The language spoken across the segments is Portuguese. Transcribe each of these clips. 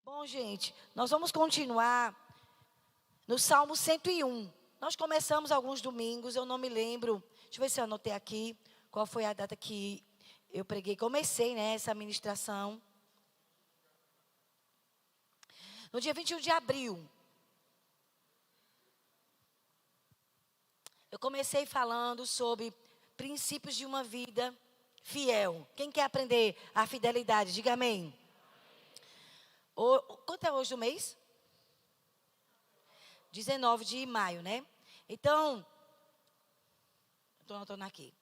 Bom, gente, nós vamos continuar no Salmo 101. Nós começamos alguns domingos, eu não me lembro, deixa eu ver se eu anotei aqui, qual foi a data que eu preguei. Comecei, essa ministração. No dia 21 de abril. Eu comecei falando sobre princípios de uma vida fiel. Quem quer aprender a fidelidade, diga amém. Quanto é hoje do mês? 19 de maio, né? Então, estou anotando aqui.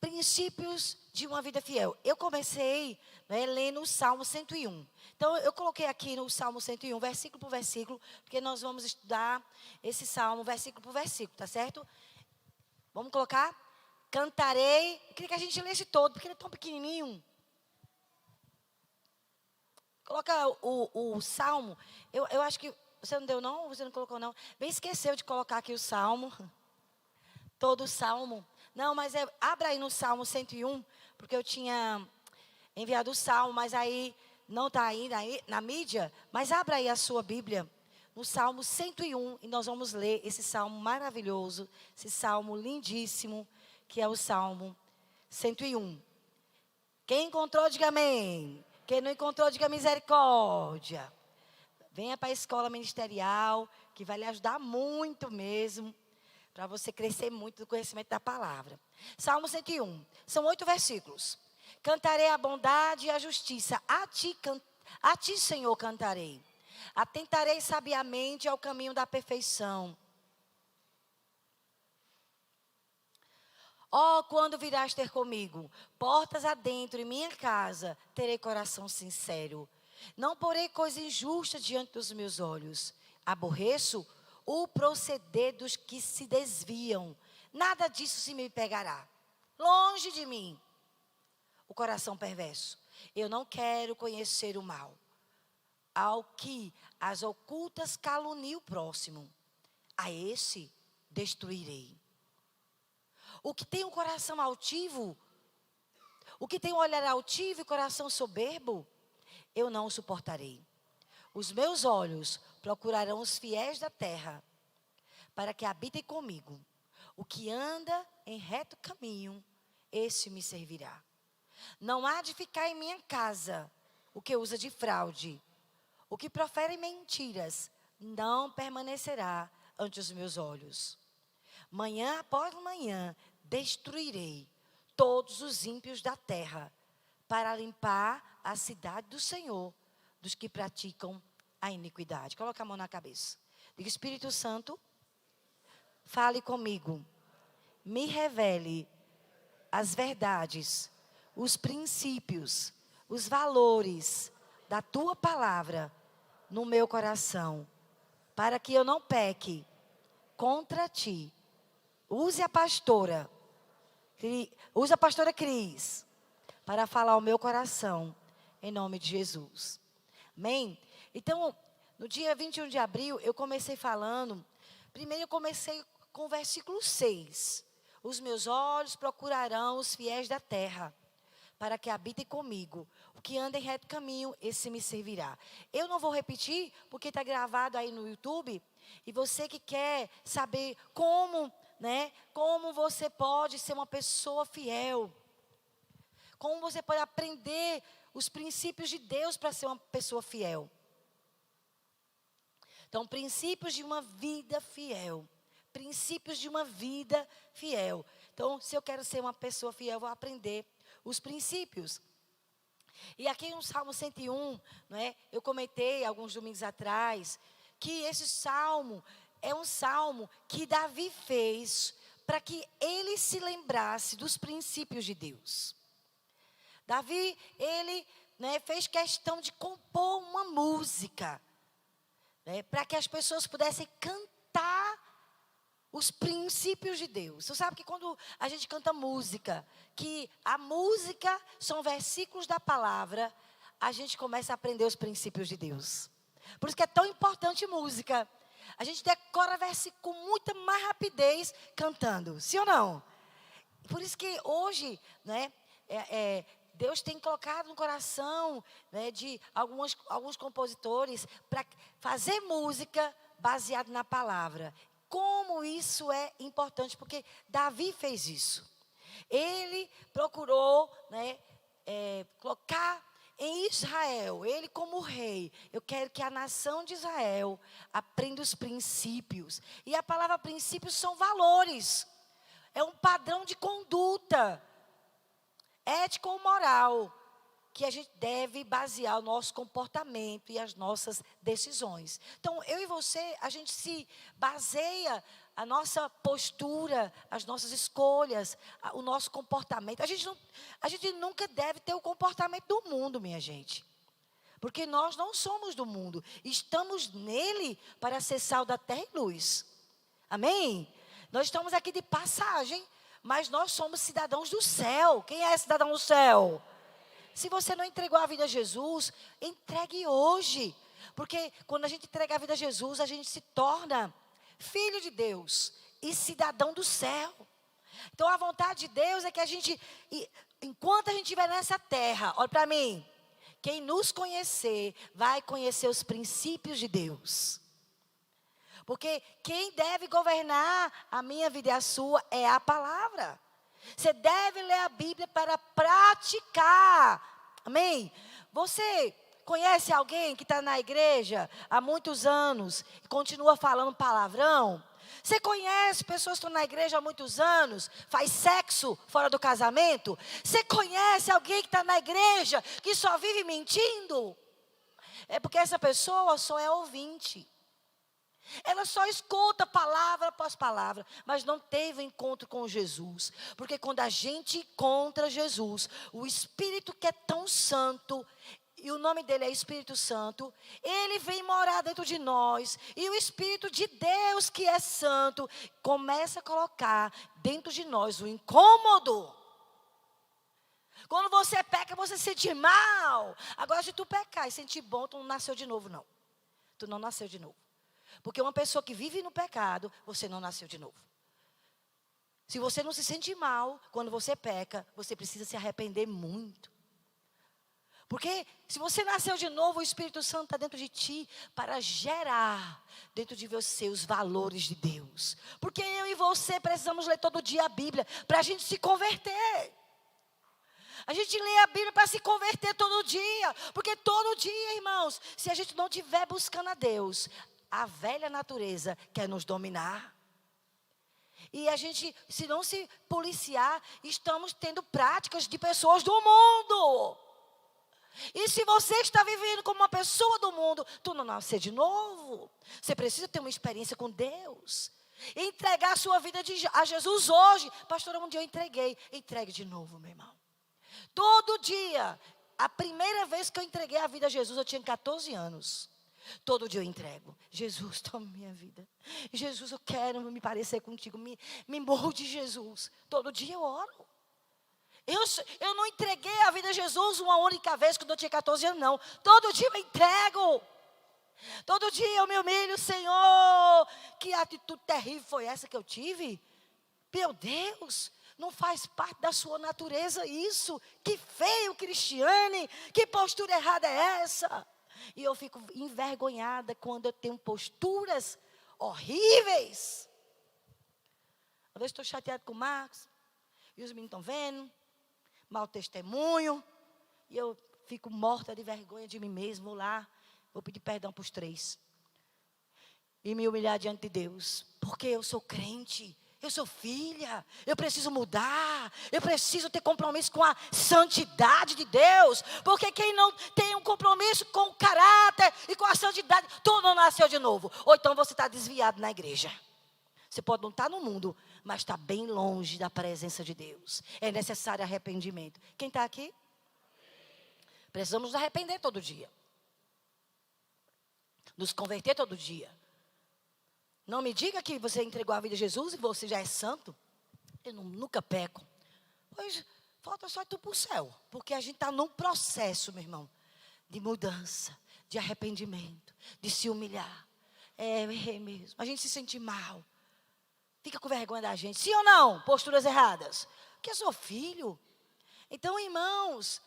Princípios de uma vida fiel. Eu comecei lendo o Salmo 101. Então, eu coloquei aqui no Salmo 101, versículo por versículo, porque nós vamos estudar esse Salmo, versículo por versículo, tá certo? Vamos colocar? Cantarei. Eu queria que a gente lesse todo, porque ele é tão pequenininho. Coloca o Salmo. Eu acho que você não deu não? Você não colocou não? Bem esqueceu de colocar aqui o Salmo. Todo o Salmo. Não, mas abra aí no Salmo 101, porque eu tinha enviado o Salmo, mas aí não está aí na mídia. Mas abra aí a sua Bíblia, no Salmo 101, e nós vamos ler esse Salmo maravilhoso, esse Salmo lindíssimo, que é o Salmo 101. Quem encontrou, diga amém. Quem não encontrou, diga misericórdia. Venha para a escola ministerial, que vai lhe ajudar muito mesmo, para você crescer muito no conhecimento da palavra. Salmo 101, são 8 versículos. Cantarei a bondade e a justiça, a ti, Senhor, cantarei. Atentarei sabiamente ao caminho da perfeição. Quando virás ter comigo, portas adentro em minha casa, terei coração sincero. Não porei coisa injusta diante dos meus olhos. Aborreço o proceder dos que se desviam. Nada disso se me pegará. Longe de mim o coração perverso. Eu não quero conhecer o mal. Ao que as ocultas calunia o próximo, a esse destruirei. O que tem um coração altivo, o que tem um olhar altivo e coração soberbo, eu não o suportarei. Os meus olhos procurarão os fiéis da terra, para que habitem comigo. O que anda em reto caminho, esse me servirá. Não há de ficar em minha casa o que usa de fraude. O que profere mentiras não permanecerá ante os meus olhos. Manhã após manhã destruirei todos os ímpios da terra, para limpar a cidade do Senhor, dos que praticam a iniquidade. Coloca a mão na cabeça. Diga, Espírito Santo, fale comigo. Me revele as verdades, os princípios, os valores da tua palavra no meu coração, para que eu não peque contra ti. Use a pastora Cris para falar ao meu coração, em nome de Jesus. Amém? Então, no dia 21 de abril, eu comecei falando, primeiro eu comecei com o versículo 6. Os meus olhos procurarão os fiéis da terra, para que habitem comigo. O que anda em reto caminho, esse me servirá. Eu não vou repetir, porque está gravado aí no YouTube. E você que quer saber como você pode ser uma pessoa fiel. Como você pode aprender os princípios de Deus para ser uma pessoa fiel. Então, princípios de uma vida fiel. Princípios de uma vida fiel. Então, se eu quero ser uma pessoa fiel, eu vou aprender os princípios. E aqui no Salmo 101, eu comentei alguns domingos atrás, que esse salmo é um salmo que Davi fez para que ele se lembrasse dos princípios de Deus. Davi, ele fez questão de compor uma música, para que as pessoas pudessem cantar os princípios de Deus. Você sabe que quando a gente canta música, que a música são versículos da palavra, a gente começa a aprender os princípios de Deus. Por isso que é tão importante música. A gente decora versículo com muita mais rapidez cantando, sim ou não? Por isso que hoje, Deus tem colocado no coração, né, de alguns compositores para fazer música baseada na palavra. Como isso é importante, porque Davi fez isso. Ele procurou, né, colocar em Israel, ele como rei. Eu quero que a nação de Israel aprenda os princípios. E a palavra princípios são valores. É um padrão de conduta, ético ou moral, que a gente deve basear o nosso comportamento e as nossas decisões. Então, eu e você, a gente se baseia a nossa postura, as nossas escolhas, o nosso comportamento. A gente nunca deve ter o comportamento do mundo, minha gente. Porque nós não somos do mundo. Estamos nele para ser sal da terra e luz. Amém? Nós estamos aqui de passagem, mas nós somos cidadãos do céu. Quem é cidadão do céu? Se você não entregou a vida a Jesus, entregue hoje. Porque quando a gente entrega a vida a Jesus, a gente se torna filho de Deus e cidadão do céu. Então a vontade de Deus é que a gente, enquanto a gente estiver nessa terra, olha para mim, quem nos conhecer vai conhecer os princípios de Deus. Porque quem deve governar a minha vida e a sua é a palavra. Você deve ler a Bíblia para praticar. Amém? Você conhece alguém que está na igreja há muitos anos e continua falando palavrão? Você conhece pessoas que estão na igreja há muitos anos, faz sexo fora do casamento? Você conhece alguém que está na igreja que só vive mentindo? É porque essa pessoa só é ouvinte. Ela só escuta palavra após palavra, mas não teve encontro com Jesus. Porque quando a gente encontra Jesus, o Espírito que é tão santo, e o nome dele é Espírito Santo, ele vem morar dentro de nós. E o Espírito de Deus que é santo, começa a colocar dentro de nós o incômodo. Quando você peca, você se sente mal. Agora se tu pecar e sentir bom, tu não nasceu de novo não. Tu não nasceu de novo. Porque uma pessoa que vive no pecado, você não nasceu de novo. Se você não se sente mal quando você peca, você precisa se arrepender muito. Porque se você nasceu de novo, o Espírito Santo está dentro de ti para gerar dentro de você os valores de Deus. Porque eu e você precisamos ler todo dia a Bíblia para a gente se converter. A gente lê a Bíblia para se converter todo dia. Porque todo dia, irmãos, se a gente não estiver buscando a Deus, a velha natureza quer nos dominar. E a gente, se não se policiar, estamos tendo práticas de pessoas do mundo. E se você está vivendo como uma pessoa do mundo, tu não nasceu de novo. Você precisa ter uma experiência com Deus. Entregar a sua vida a Jesus hoje. Pastora, um dia eu entreguei. Entregue de novo, meu irmão. Todo dia. A primeira vez que eu entreguei a vida a Jesus, eu tinha 14 anos. Todo dia eu entrego. Jesus, toma minha vida. Jesus, eu quero me parecer contigo. Me molde, Jesus. Todo dia eu oro. Eu não entreguei a vida a Jesus uma única vez quando eu tinha 14 anos, não. Todo dia eu entrego. Todo dia eu me humilho, Senhor. Que atitude terrível foi essa que eu tive? Meu Deus, não faz parte da sua natureza isso. Que feio, Cristiane. Que postura errada é essa? E eu fico envergonhada quando eu tenho posturas horríveis. Às vezes estou chateada com o Marcos. E os meninos estão vendo. Mau testemunho. E eu fico morta de vergonha de mim mesmo. Vou lá, vou pedir perdão para os 3. E me humilhar diante de Deus. Porque eu sou crente. Eu sou filha, eu preciso mudar, eu preciso ter compromisso com a santidade de Deus. Porque quem não tem um compromisso com o caráter e com a santidade, tu não nasceu de novo. Ou então você está desviado na igreja. Você pode não estar no mundo, mas está bem longe da presença de Deus. É necessário arrependimento. Quem está aqui? Precisamos nos arrepender todo dia. Nos converter todo dia. Não me diga que você entregou a vida a Jesus e você já é santo. Eu nunca peco. Pois falta só tu para o céu. Porque a gente está num processo, meu irmão, de mudança, de arrependimento, de se humilhar. É mesmo. A gente se sente mal. Fica com vergonha da gente. Sim ou não? Posturas erradas. Porque eu sou filho. Então, irmãos,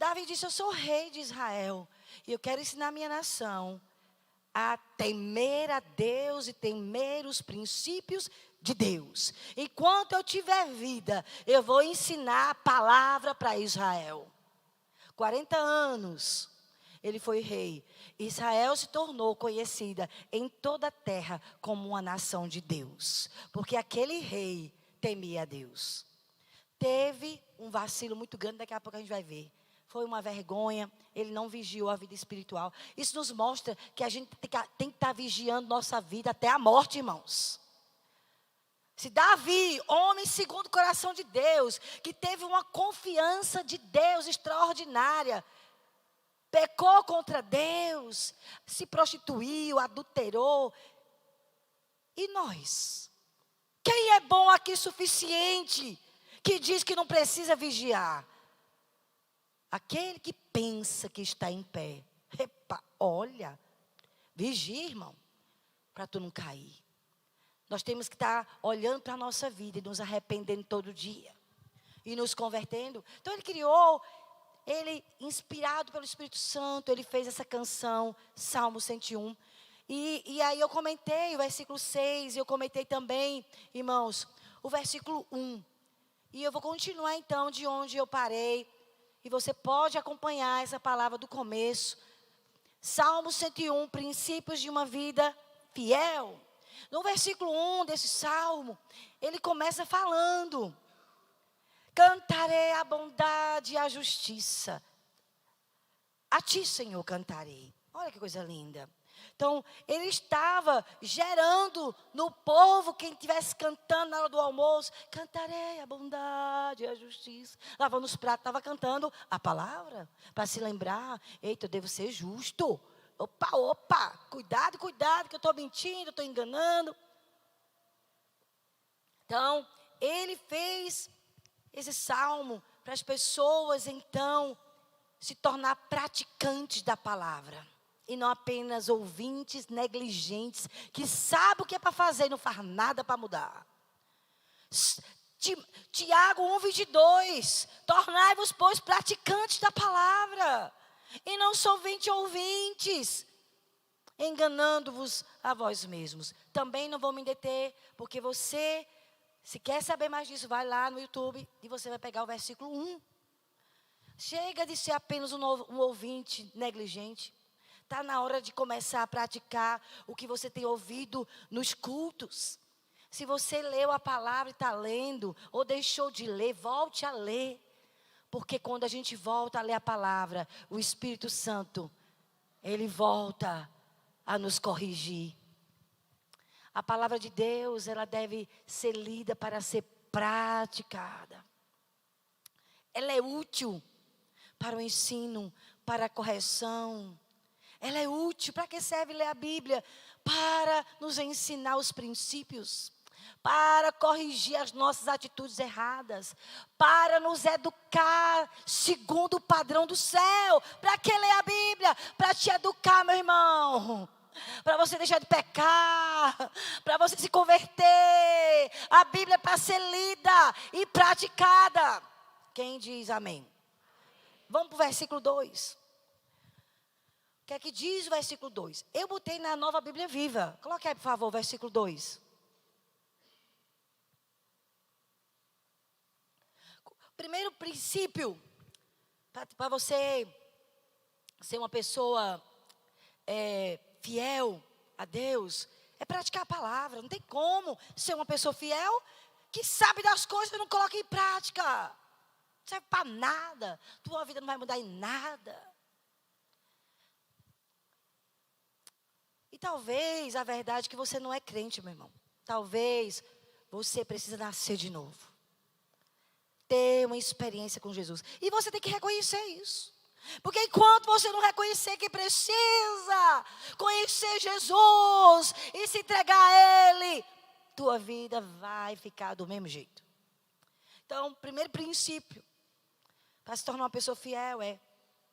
Davi disse: eu sou rei de Israel e eu quero ensinar a minha nação a temer a Deus e temer os princípios de Deus. Enquanto eu tiver vida, eu vou ensinar a palavra para Israel. 40 anos ele foi rei. Israel se tornou conhecida em toda a terra como uma nação de Deus, porque aquele rei temia a Deus. Teve um vacilo muito grande, daqui a pouco a gente vai ver. Foi uma vergonha, ele não vigiou a vida espiritual. Isso nos mostra que a gente tem que estar vigiando nossa vida até a morte, irmãos. Se Davi, homem segundo o coração de Deus, que teve uma confiança de Deus extraordinária, pecou contra Deus, se prostituiu, adulterou. E nós? Quem é bom aqui suficiente, que diz que não precisa vigiar? Aquele que pensa que está em pé. Epa, olha, vigia, irmão, para tu não cair. Nós temos que estar olhando para a nossa vida e nos arrependendo todo dia. E nos convertendo. Então ele inspirado pelo Espírito Santo, ele fez essa canção, Salmo 101. E aí eu comentei o versículo 6, eu comentei também, irmãos, o versículo 1. E eu vou continuar então de onde eu parei. E você pode acompanhar essa palavra do começo. Salmo 101, princípios de uma vida fiel. No versículo 1 desse salmo, ele começa falando: cantarei a bondade e a justiça. A ti, Senhor, cantarei. Olha que coisa linda. Então, ele estava gerando no povo, quem estivesse cantando na hora do almoço, cantarei a bondade e a justiça. Lavando os pratos, estava cantando a palavra, para se lembrar: eita, eu devo ser justo. Opa, cuidado, que eu estou mentindo, estou enganando. Então, ele fez esse salmo para as pessoas, então, se tornar praticantes da palavra. E não apenas ouvintes negligentes, que sabem o que é para fazer e não faz nada para mudar. Tiago 1:22, tornai-vos, pois, praticantes da palavra, e não somente ouvintes, enganando-vos a vós mesmos. Também não vou me deter, porque você, se quer saber mais disso, vai lá no YouTube e você vai pegar o versículo 1. Chega de ser apenas um ouvinte negligente. Está na hora de começar a praticar o que você tem ouvido nos cultos. Se você leu a palavra e está lendo, ou deixou de ler, volte a ler. Porque quando a gente volta a ler a palavra, o Espírito Santo, ele volta a nos corrigir. A palavra de Deus, ela deve ser lida para ser praticada. Ela é útil para o ensino, para a correção. Ela é útil. Para que serve ler a Bíblia? Para nos ensinar os princípios, para corrigir as nossas atitudes erradas, para nos educar segundo o padrão do céu. Para que ler a Bíblia? Para te educar, meu irmão. Para você deixar de pecar, para você se converter. A Bíblia é para ser lida e praticada. Quem diz amém? Vamos para o versículo 2. O que é que diz o versículo 2? Eu botei na Nova Bíblia Viva. Coloque aí, por favor, o versículo 2. Primeiro princípio, para você ser uma pessoa fiel a Deus, é praticar a palavra. Não tem como ser uma pessoa fiel que sabe das coisas e não coloca em prática. Não serve para nada. Tua vida não vai mudar em nada. E talvez a verdade é que você não é crente, meu irmão. Talvez você precisa nascer de novo. Ter uma experiência com Jesus. E você tem que reconhecer isso. Porque enquanto você não reconhecer que precisa conhecer Jesus e se entregar a Ele, tua vida vai ficar do mesmo jeito. Então, primeiro princípio para se tornar uma pessoa fiel é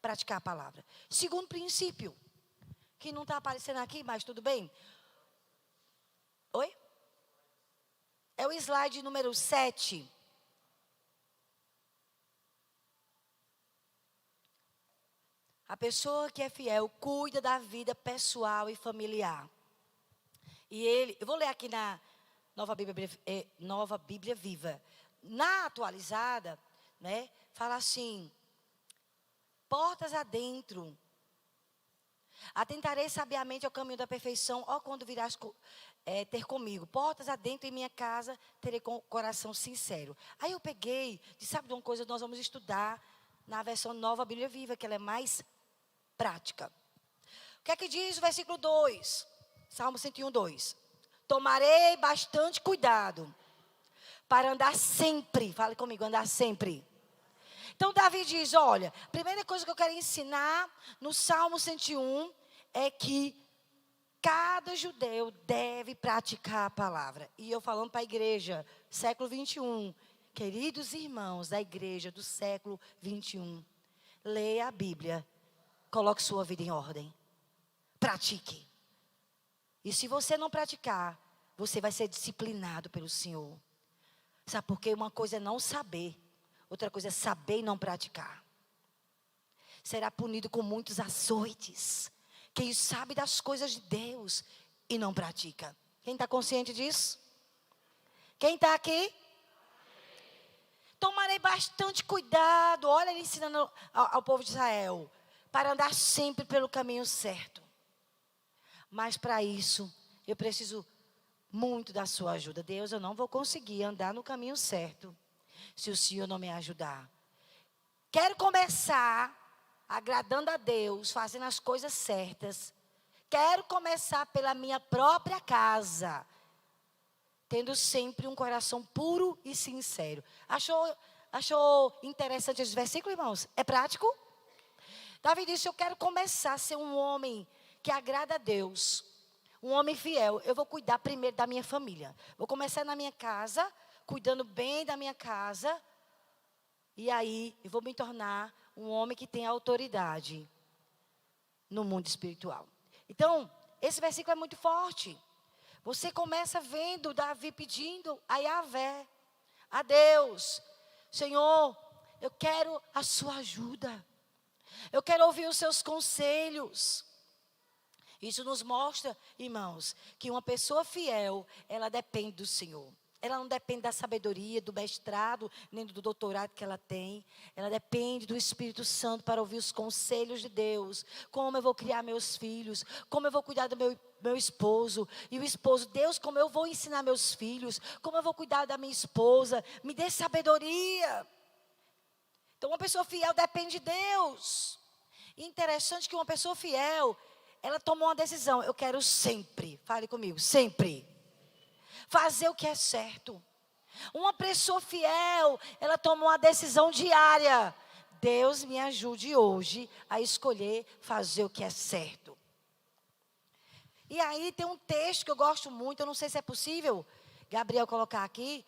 praticar a palavra. Segundo princípio, que não está aparecendo aqui, mas tudo bem. Oi? É o slide número 7. A pessoa que é fiel cuida da vida pessoal e familiar. E eu vou ler aqui na Nova Bíblia Viva. Na atualizada, né, fala assim: portas adentro. Atentarei sabiamente ao caminho da perfeição, ó quando virás ter comigo. Portas adentro em minha casa, terei coração sincero. Aí eu peguei, sabe de uma coisa, nós vamos estudar na versão Nova Bíblia Viva, que ela é mais prática. O que é que diz o versículo 2? Salmo 101, 2. Tomarei bastante cuidado para andar sempre. Fale comigo, andar sempre. Então, Davi diz, olha, a primeira coisa que eu quero ensinar no Salmo 101 é que cada judeu deve praticar a palavra. E eu falando para a igreja, século 21, queridos irmãos da igreja do século 21, leia a Bíblia, coloque sua vida em ordem, pratique. E se você não praticar, você vai ser disciplinado pelo Senhor. Sabe por quê? Uma coisa é não saber, outra coisa é saber e não praticar. Será punido com muitos açoites. Quem sabe das coisas de Deus e não pratica. Quem está consciente disso? Quem está aqui? Tomarei bastante cuidado. Olha ele ensinando ao povo de Israel. Para andar sempre pelo caminho certo. Mas para isso, eu preciso muito da sua ajuda. Deus, eu não vou conseguir andar no caminho certo se o Senhor não me ajudar. Quero começar agradando a Deus, fazendo as coisas certas. Quero começar pela minha própria casa, tendo sempre um coração puro e sincero. Achou interessante esse versículo, irmãos? É prático? Davi disse, eu quero começar a ser um homem que agrada a Deus, um homem fiel. Eu vou cuidar primeiro da minha família. Vou começar na minha casa, cuidando bem da minha casa. E aí, eu vou me tornar um homem que tem autoridade no mundo espiritual. Então, esse versículo é muito forte. Você começa vendo Davi pedindo a Yahvé, a Deus: Senhor, eu quero a sua ajuda. Eu quero ouvir os seus conselhos. Isso nos mostra, irmãos, que uma pessoa fiel, ela depende do Senhor. Ela não depende da sabedoria, do mestrado, nem do doutorado que ela tem. Ela depende do Espírito Santo para ouvir os conselhos de Deus. Como eu vou criar meus filhos, como eu vou cuidar do meu esposo. E o esposo, Deus, como eu vou ensinar meus filhos, como eu vou cuidar da minha esposa. Me dê sabedoria. Então, uma pessoa fiel depende de Deus. E interessante que uma pessoa fiel, ela tomou uma decisão. Eu quero sempre, fale comigo, sempre fazer o que é certo. Uma pessoa fiel, ela toma uma decisão diária. Deus me ajude hoje a escolher fazer o que é certo. E aí tem um texto que eu gosto muito, eu não sei se é possível, Gabriel, colocar aqui.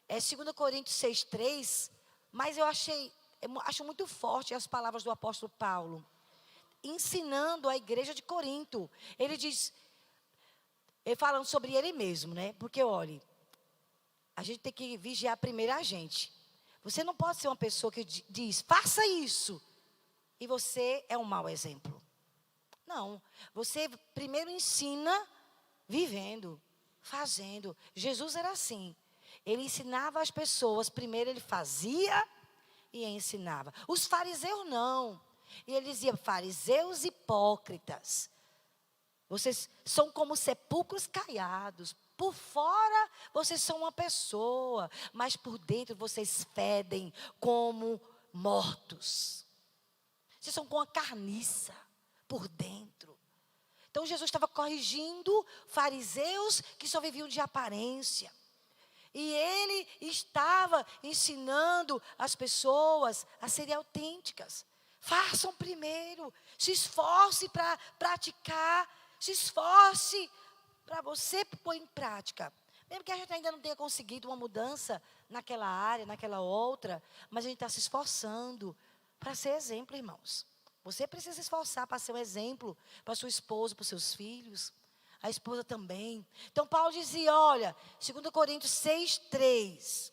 É 2 Coríntios 6:3, mas eu acho muito forte as palavras do apóstolo Paulo, ensinando a igreja de Corinto. Ele diz, ele falando sobre ele mesmo, né? Porque, olhe, a gente tem que vigiar primeiro a gente. Você não pode ser uma pessoa que diz, faça isso, e você é um mau exemplo. Não, você primeiro ensina vivendo, fazendo. Jesus era assim. Ele ensinava as pessoas, primeiro ele fazia e ensinava. Os fariseus não. E ele dizia, fariseus hipócritas. Vocês são como sepulcros caiados. Por fora, vocês são uma pessoa. Mas por dentro, vocês fedem como mortos. Vocês são como uma carniça por dentro. Então, Jesus estava corrigindo fariseus que só viviam de aparência. E ele estava ensinando as pessoas a serem autênticas. Façam primeiro. Se esforce para praticar. Se esforce para você pôr em prática. Mesmo que a gente ainda não tenha conseguido uma mudança naquela área, naquela outra, mas a gente está se esforçando para ser exemplo, irmãos. Você precisa se esforçar para ser um exemplo para sua esposa, para os seus filhos. A esposa também. Então Paulo dizia, olha, 2 Coríntios 6:3.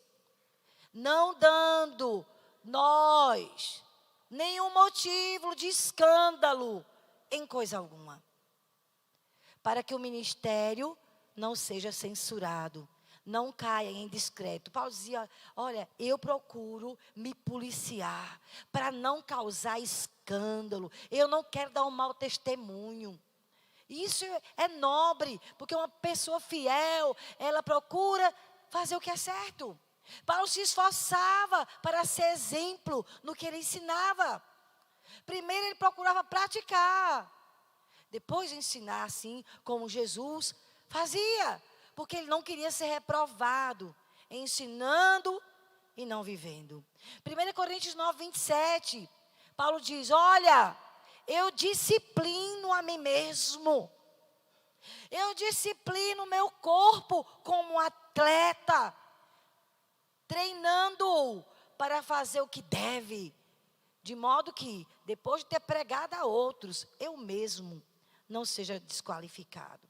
Não dando nós nenhum motivo de escândalo em coisa alguma, para que o ministério não seja censurado, não caia em descrédito. Paulo dizia, olha, eu procuro me policiar para não causar escândalo. Eu não quero dar um mau testemunho. Isso é nobre, porque uma pessoa fiel, ela procura fazer o que é certo. Paulo se esforçava para ser exemplo no que ele ensinava. Primeiro ele procurava praticar, depois ensinar assim como Jesus fazia, porque ele não queria ser reprovado, ensinando e não vivendo. 1 Coríntios 9, 27, Paulo diz, olha, eu disciplino a mim mesmo. Eu disciplino o meu corpo como atleta, treinando-o para fazer o que deve. De modo que, depois de ter pregado a outros, eu mesmo não seja desqualificado.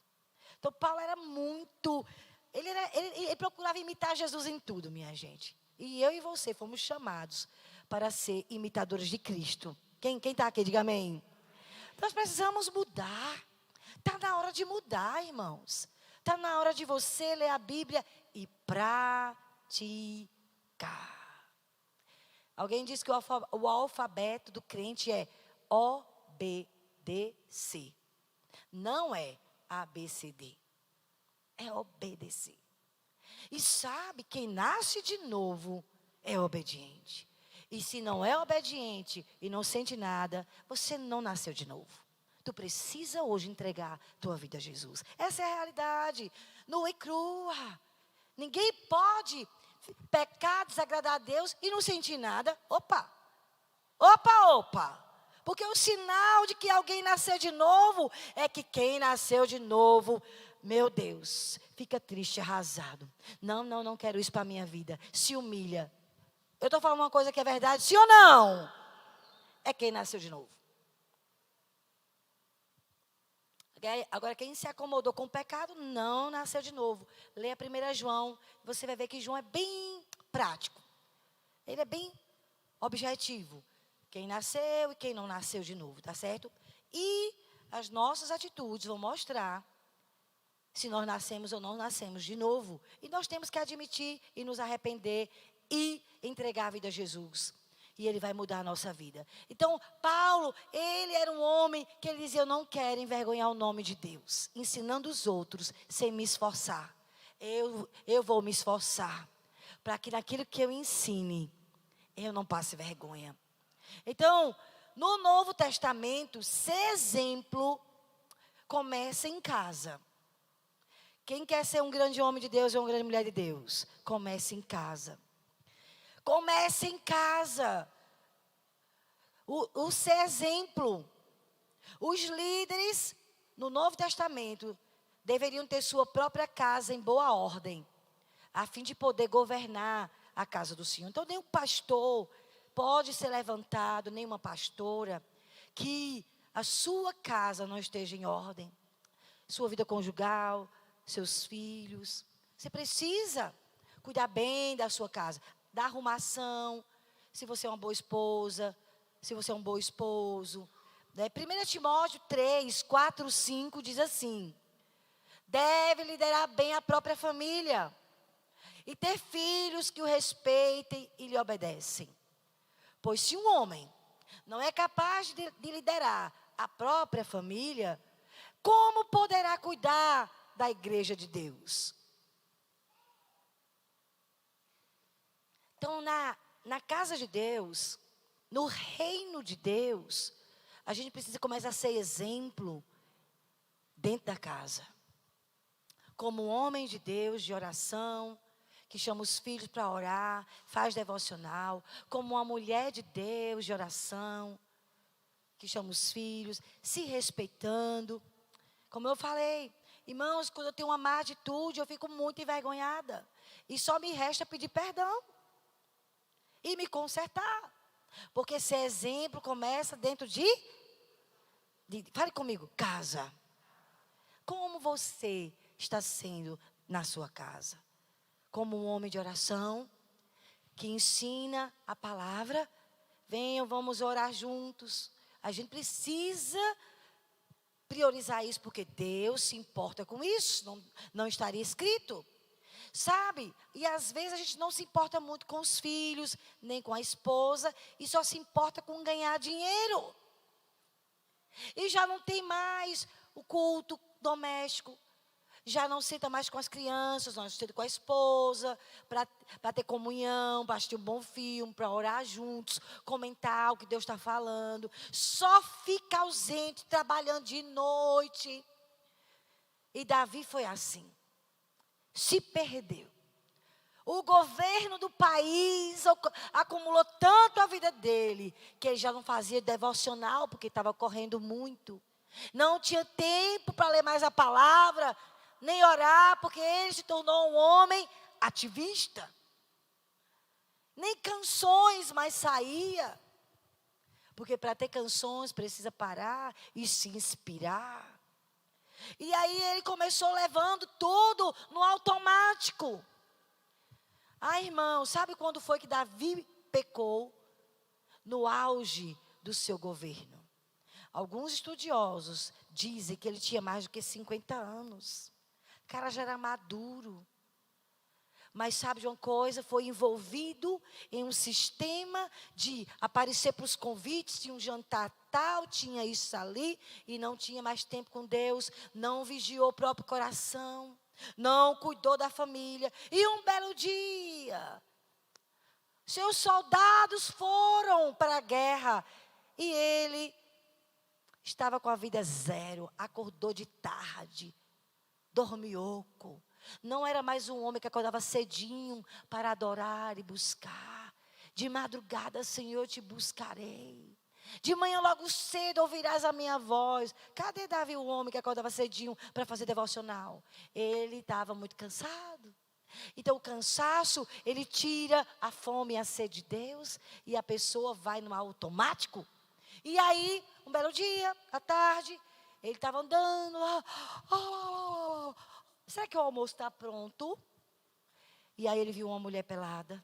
Então, Paulo era muito... Ele procurava imitar Jesus em tudo, minha gente. E eu e você fomos chamados para ser imitadores de Cristo. Quem está aqui, diga amém. Nós precisamos mudar. Está na hora de mudar, irmãos. Está na hora de você ler a Bíblia e praticar. Alguém disse que o alfabeto do crente é obedecer. Não é ABCD. É obedecer. E sabe, quem nasce de novo é obediente. E se não é obediente e não sente nada, você não nasceu de novo. Tu precisa hoje entregar tua vida a Jesus. Essa é a realidade. Nua e crua. Ninguém pode pecar, desagradar a Deus e não sentir nada. Opa! Porque o sinal de que alguém nasceu de novo é que quem nasceu de novo, meu Deus, fica triste, arrasado. Não quero isso para a minha vida. Se humilha. Eu estou falando uma coisa que é verdade, sim ou não? É quem nasceu de novo. Agora, quem se acomodou com o pecado, não nasceu de novo. Leia 1 João, você vai ver que João é bem prático. Ele é bem objetivo. Quem nasceu e quem não nasceu de novo, tá certo? E as nossas atitudes vão mostrar se nós nascemos ou não nascemos de novo. E nós temos que admitir e nos arrepender e entregar a vida a Jesus. E Ele vai mudar a nossa vida. Então, Paulo, ele era um homem que ele dizia, eu não quero envergonhar o nome de Deus. Ensinando os outros, sem me esforçar. Eu vou me esforçar. Para que naquilo que eu ensine, eu não passe vergonha. Então, no Novo Testamento, ser exemplo começa em casa. Quem quer ser um grande homem de Deus ou uma grande mulher de Deus? Comece em casa. Comece em casa. O ser exemplo. Os líderes no Novo Testamento deveriam ter sua própria casa em boa ordem, a fim de poder governar a casa do Senhor. Então, nenhum pastor pode ser levantado, nenhuma pastora, que a sua casa não esteja em ordem. Sua vida conjugal, seus filhos. Você precisa cuidar bem da sua casa, da arrumação, se você é uma boa esposa, se você é um bom esposo. 1 Timóteo 3, 4, 5 diz assim, deve liderar bem a própria família e ter filhos que o respeitem e lhe obedecem. Pois se um homem não é capaz de liderar a própria família, como poderá cuidar da igreja de Deus? Então, na casa de Deus, no reino de Deus, a gente precisa começar a ser exemplo dentro da casa. Como um homem de Deus, de oração, que chama os filhos para orar, faz devocional. Como uma mulher de Deus, de oração, que chama os filhos, se respeitando. Como eu falei, irmãos, quando eu tenho uma má atitude, eu fico muito envergonhada. E só me resta pedir perdão. E me consertar. Porque esse exemplo começa dentro de fale comigo, casa. Como você está sendo na sua casa? Como um homem de oração, que ensina a palavra, venham, vamos orar juntos. A gente precisa priorizar isso, porque Deus se importa com isso, não estaria escrito. Sabe? E às vezes a gente não se importa muito com os filhos, nem com a esposa, e só se importa com ganhar dinheiro. E já não tem mais o culto doméstico, já não senta mais com as crianças, não senta com a esposa, para ter comunhão, para assistir um bom filme, para orar juntos, comentar o que Deus está falando. Só fica ausente, trabalhando de noite. E Davi foi assim. Se perdeu. O governo do país acumulou tanto a vida dele, que ele já não fazia devocional, porque estava correndo muito. Não tinha tempo para ler mais a palavra, nem orar, porque ele se tornou um homem ativista. Nem canções mais saía. Porque para ter canções precisa parar e se inspirar. E aí ele começou levando tudo no automático. Irmão, sabe quando foi que Davi pecou? No auge do seu governo. Alguns estudiosos dizem que ele tinha mais do que 50 anos. O cara já era maduro. Mas sabe de uma coisa? Foi envolvido em um sistema de aparecer para os convites, tinha um jantar tal, tinha isso ali, e não tinha mais tempo com Deus, não vigiou o próprio coração, não cuidou da família. E um belo dia, seus soldados foram para a guerra, e ele estava com a vida zero, acordou de tarde, dormioco. Não era mais um homem que acordava cedinho para adorar e buscar. De madrugada, Senhor, eu te buscarei. De manhã logo cedo ouvirás a minha voz. Cadê Davi, o homem que acordava cedinho para fazer devocional? Ele estava muito cansado. Então o cansaço, ele tira a fome e a sede de Deus. E a pessoa vai no automático. E aí, um belo dia, à tarde, ele estava andando lá. Será que o almoço está pronto? E aí ele viu uma mulher pelada,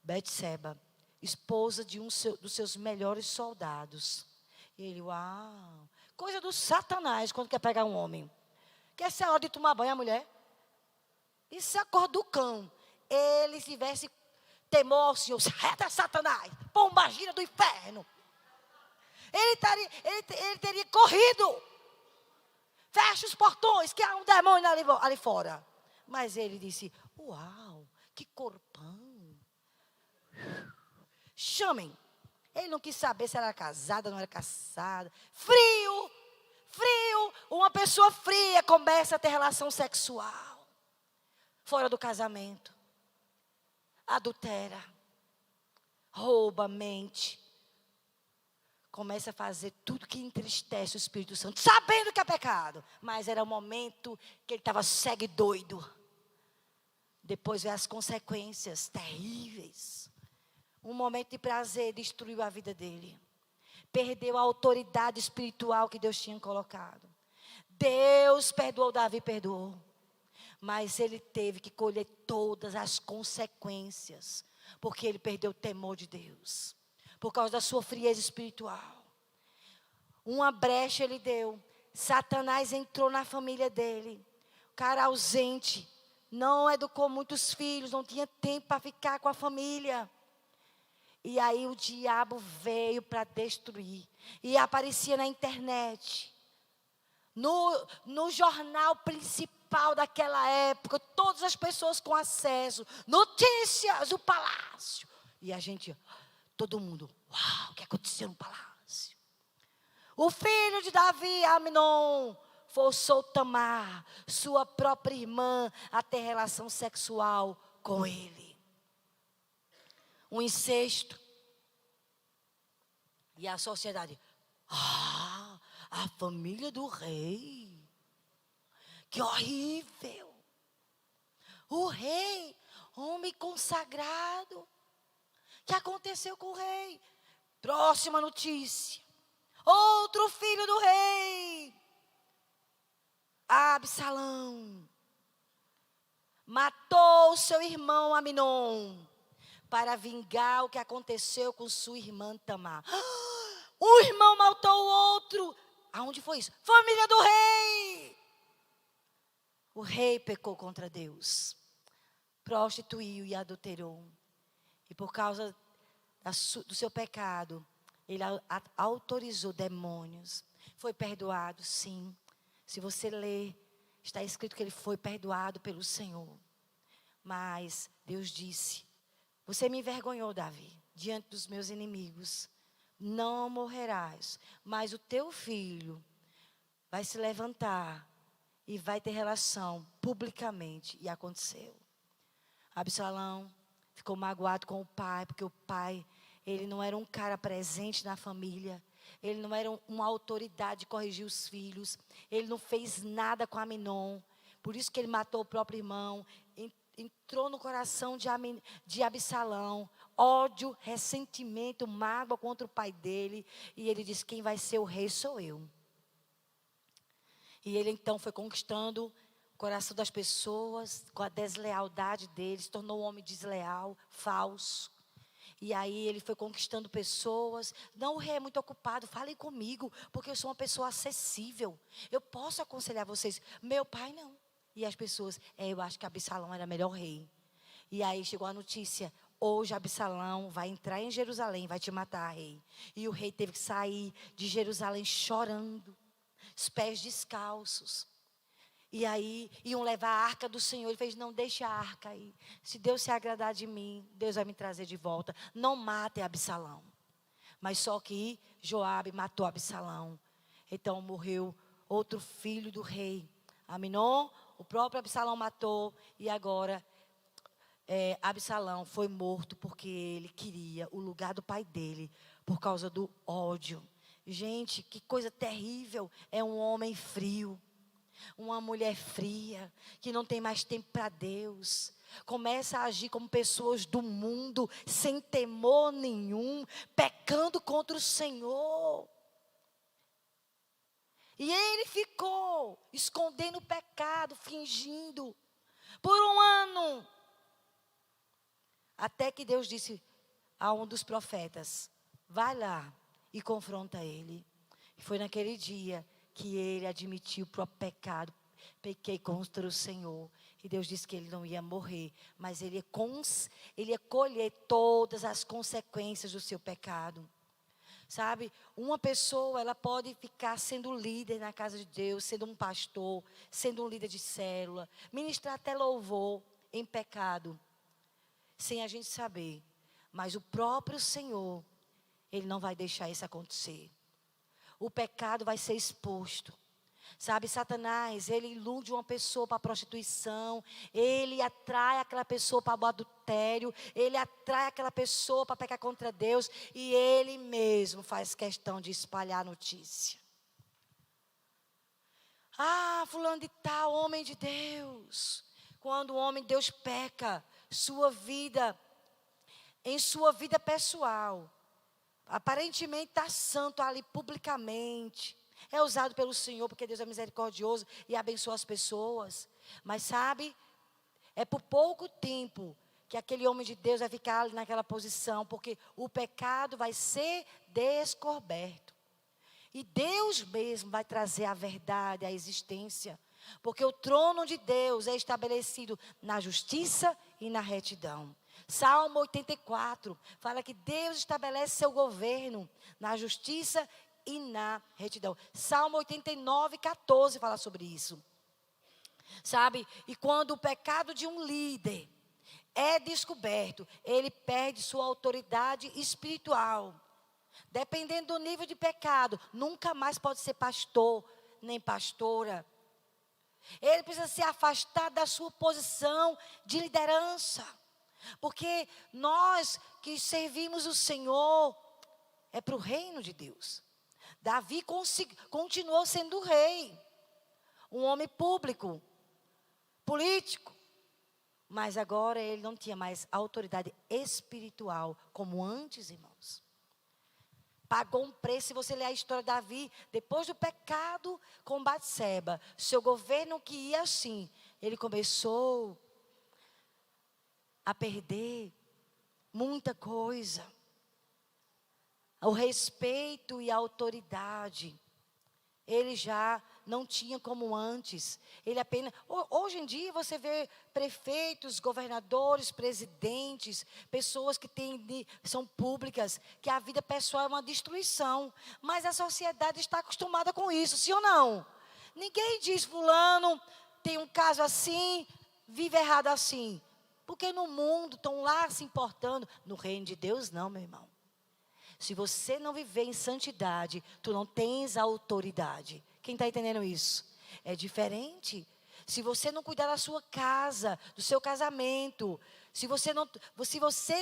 Betseba, esposa de dos seus melhores soldados. E ele, uau, coisa do Satanás quando quer pegar um homem. Quer ser a hora de tomar banho a mulher? Isso é cor do cão. Ele tivesse temor ao Senhor, reta Satanás, pomba gira do inferno. Ele teria corrido. Fecha os portões, que há um demônio ali fora. Mas ele disse, uau, que corpão. Chamem. Ele não quis saber se era casada, não era casada. Frio. Uma pessoa fria começa a ter relação sexual. Fora do casamento. Adultera. Rouba, mente. Começa a fazer tudo que entristece o Espírito Santo, sabendo que é pecado. Mas era o momento que ele estava cego e doido. Depois veio as consequências terríveis. Um momento de prazer destruiu a vida dele. Perdeu a autoridade espiritual que Deus tinha colocado. Deus perdoou, Davi perdoou. Mas ele teve que colher todas as consequências. Porque ele perdeu o temor de Deus. Por causa da sua frieza espiritual. Uma brecha ele deu. Satanás entrou na família dele. O cara ausente. Não educou muitos filhos. Não tinha tempo para ficar com a família. E aí o diabo veio para destruir. E aparecia na internet. No jornal principal daquela época. Todas as pessoas com acesso. Notícias do palácio. E a gente... Todo mundo, uau, o que aconteceu no palácio? O filho de Davi, Amnon, forçou Tamar, sua própria irmã, a ter relação sexual com ele. Um incesto. E a sociedade, a família do rei. Que horrível. O rei, homem consagrado. O que aconteceu com o rei? Próxima notícia. Outro filho do rei. Absalão. Matou seu irmão Amnon. para vingar o que aconteceu com sua irmã Tamar. Um irmão matou o outro. Aonde foi isso? Família do rei. O rei pecou contra Deus, prostituiu e adulterou. E por causa do seu pecado, ele autorizou demônios. Foi perdoado, sim. Se você ler, está escrito que ele foi perdoado pelo Senhor. Mas Deus disse: você me envergonhou, Davi, diante dos meus inimigos. Não morrerás, mas o teu filho vai se levantar e vai ter relação publicamente. E aconteceu. Absalão ficou magoado com o pai, porque o pai, ele não era um cara presente na família. Ele não era uma autoridade de corrigir os filhos. Ele não fez nada com Aminon. Por isso que ele matou o próprio irmão. Entrou no coração de Absalão. Ódio, ressentimento, mágoa contra o pai dele. E ele disse: quem vai ser o rei sou eu. E ele então foi conquistando o coração das pessoas com a deslealdade dele. Se tornou um homem desleal, falso. E aí ele foi conquistando pessoas. Não, o rei é muito ocupado, falem comigo, porque eu sou uma pessoa acessível. Eu posso aconselhar vocês. Meu pai não. E as pessoas, eu acho que Absalão era melhor rei. E aí chegou a notícia: hoje Absalão vai entrar em Jerusalém, vai te matar, rei. E o rei teve que sair de Jerusalém chorando, os pés descalços. E aí iam levar a arca do Senhor. Ele fez: não, deixe a arca aí. Se Deus se agradar de mim, Deus vai me trazer de volta. Não matem Absalão. Mas só que Joabe matou Absalão. Então morreu outro filho do rei, Aminon. O próprio Absalão matou. E agora Absalão foi morto porque ele queria o lugar do pai dele, por causa do ódio. Gente, que coisa terrível. É um homem frio, uma mulher fria, que não tem mais tempo para Deus. Começa a agir como pessoas do mundo, sem temor nenhum, pecando contra o Senhor. E ele ficou escondendo o pecado, fingindo, por um ano. Até que Deus disse a um dos profetas: vai lá e confronta ele. E foi naquele dia que ele admitiu o próprio pecado. Pequei contra o Senhor. E Deus disse que ele não ia morrer, mas ele ia colher todas as consequências do seu pecado. Sabe, uma pessoa, ela pode ficar sendo líder na casa de Deus, sendo um pastor, sendo um líder de célula, ministrar até louvor em pecado, sem a gente saber. Mas o próprio Senhor, Ele não vai deixar isso acontecer. O pecado vai ser exposto. Sabe, Satanás, ele ilude uma pessoa para a prostituição, ele atrai aquela pessoa para o adultério, ele atrai aquela pessoa para pecar contra Deus, e ele mesmo faz questão de espalhar a notícia. Ah, fulano de tal, homem de Deus. Quando o homem de Deus peca, em sua vida pessoal, aparentemente está santo ali publicamente, é usado pelo Senhor, porque Deus é misericordioso e abençoa as pessoas. Mas sabe, é por pouco tempo que aquele homem de Deus vai ficar ali naquela posição, porque o pecado vai ser descoberto. E Deus mesmo vai trazer a verdade à existência, porque o trono de Deus é estabelecido na justiça e na retidão. Salmo 84 fala que Deus estabelece seu governo na justiça e na retidão. Salmo 89, 14 fala sobre isso. Sabe? E quando o pecado de um líder é descoberto, ele perde sua autoridade espiritual. Dependendo do nível de pecado, nunca mais pode ser pastor, nem pastora. Ele precisa se afastar da sua posição de liderança. Porque nós que servimos o Senhor, é para o reino de Deus. Davi continuou sendo rei, um homem público, político, mas agora ele não tinha mais autoridade espiritual como antes, irmãos. Pagou um preço. Se você ler a história de Davi, depois do pecado com Batseba, seu governo que ia assim, ele começou a perder muita coisa. O respeito e a autoridade, ele já não tinha como antes. Ele apenas... Hoje em dia você vê prefeitos, governadores, presidentes, pessoas que são públicas, que a vida pessoal é uma destruição. Mas a sociedade está acostumada com isso, sim ou não? Ninguém diz, fulano tem um caso assim, vive errado assim. Porque no mundo estão lá se importando. No reino de Deus não, meu irmão. Se você não viver em santidade, tu não tens autoridade. Quem está entendendo isso? É diferente. Se você não cuidar da sua casa, do seu casamento, se você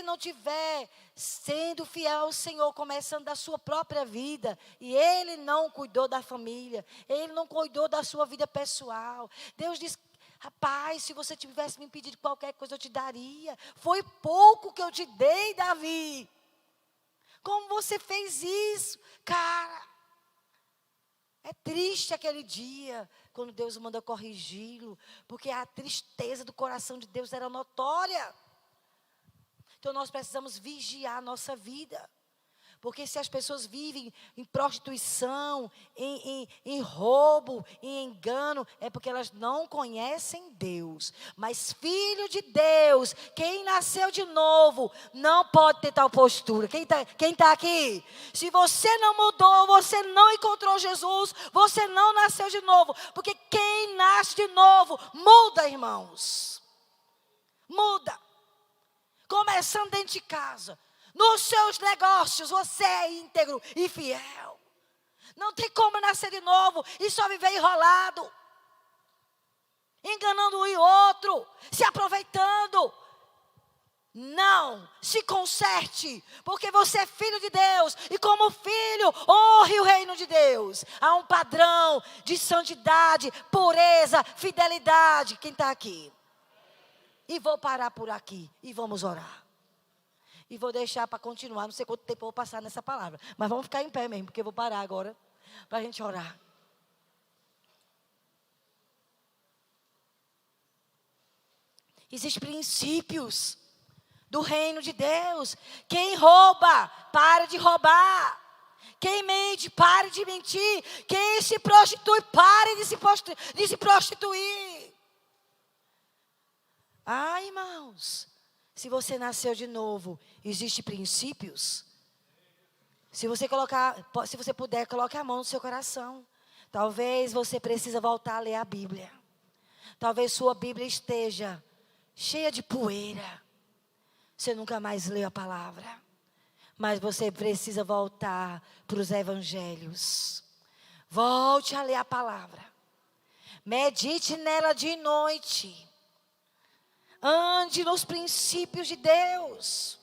não tiver sendo fiel ao Senhor, começando da sua própria vida, e Ele não cuidou da família, Ele não cuidou da sua vida pessoal. Deus diz, rapaz, se você tivesse me pedido qualquer coisa, eu te daria. Foi pouco que eu te dei, Davi. Como você fez isso? Cara, é triste aquele dia, quando Deus manda corrigi-lo, porque a tristeza do coração de Deus era notória. Então nós precisamos vigiar a nossa vida. Porque se as pessoas vivem em prostituição, em roubo, em engano, é porque elas não conhecem Deus. Mas filho de Deus, quem nasceu de novo, não pode ter tal postura. Quem tá aqui? Se você não mudou, você não encontrou Jesus, você não nasceu de novo. Porque quem nasce de novo, muda, irmãos. Muda. Começando dentro de casa. Nos seus negócios, você é íntegro e fiel. Não tem como nascer de novo e só viver enrolado. Enganando um e outro, se aproveitando. Não, se conserte, porque você é filho de Deus. E como filho, honre o reino de Deus. Há um padrão de santidade, pureza, fidelidade. Quem está aqui? E vou parar por aqui e vamos orar. E vou deixar para continuar, não sei quanto tempo eu vou passar nessa palavra. Mas vamos ficar em pé mesmo, porque eu vou parar agora para a gente orar. Existem princípios do reino de Deus. Quem rouba, pare de roubar. Quem mente, pare de mentir. Quem se prostitui, pare de se prostituir. Ah, irmãos. Se você nasceu de novo, existem princípios. Se você puder, coloque a mão no seu coração. Talvez você precise voltar a ler a Bíblia. Talvez sua Bíblia esteja cheia de poeira. Você nunca mais leu a palavra. Mas você precisa voltar para os evangelhos. Volte a ler a palavra. Medite nela de noite. Ande nos princípios de Deus.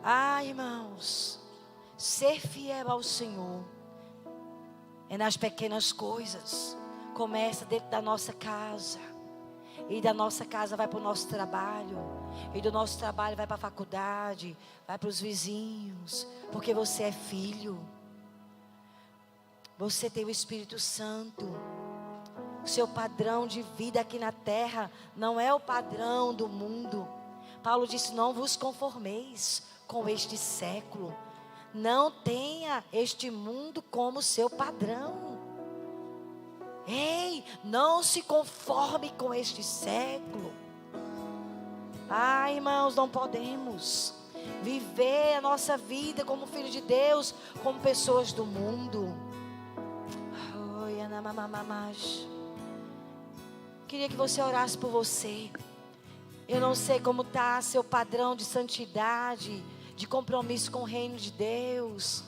Ah, irmãos, ser fiel ao Senhor é nas pequenas coisas. Começa dentro da nossa casa. E da nossa casa vai para o nosso trabalho. E do nosso trabalho vai para a faculdade. Vai para os vizinhos. Porque você é filho. Você tem o Espírito Santo. O seu padrão de vida aqui na terra não é o padrão do mundo. Paulo disse, não vos conformeis com este século. Não tenha este mundo como seu padrão. Ei, não se conforme com este século. Ah, irmãos, não podemos viver a nossa vida como filho de Deus, como pessoas do mundo. Oi, anamamamamash. Queria que você orasse por você. Eu não sei como está seu padrão de santidade, de compromisso com o reino de Deus.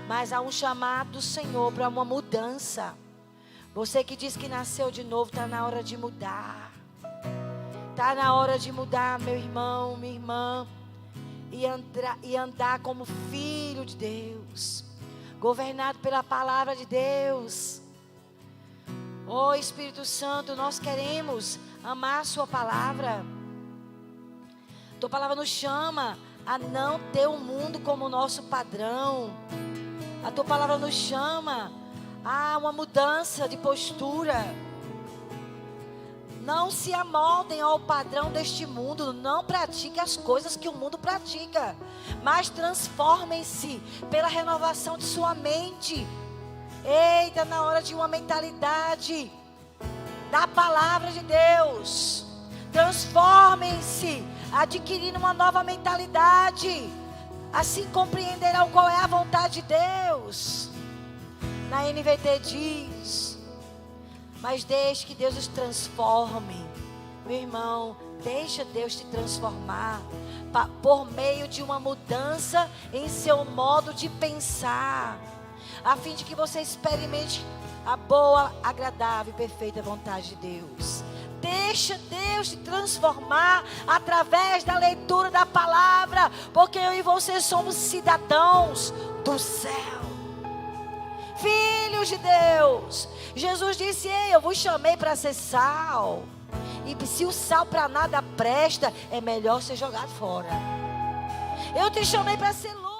Mas há um chamado do Senhor para uma mudança. Você que diz que nasceu de novo, está na hora de mudar. Está na hora de mudar, meu irmão, minha irmã. E andar como filho de Deus. Governado pela palavra de Deus. Oh Espírito Santo, nós queremos amar a sua palavra. Tua palavra nos chama a não ter o mundo como nosso padrão. A tua palavra nos chama a uma mudança de postura. Não se amoldem ao padrão deste mundo. Não pratiquem as coisas que o mundo pratica. Mas transformem-se pela renovação de sua mente. Eita, na hora de uma mentalidade da palavra de Deus. Transformem-se, adquirindo uma nova mentalidade. Assim compreenderão qual é a vontade de Deus. Na NVT diz: mas deixe que Deus os transforme. Meu irmão, deixa Deus te transformar por meio de uma mudança em seu modo de pensar, a fim de que você experimente a boa, agradável e perfeita vontade de Deus. Deixa Deus te transformar através da leitura da palavra, porque eu e você somos cidadãos do céu, filhos de Deus. Jesus disse: ei, eu vos chamei para ser sal. E se o sal para nada presta, é melhor ser jogado fora. Eu te chamei para ser luz.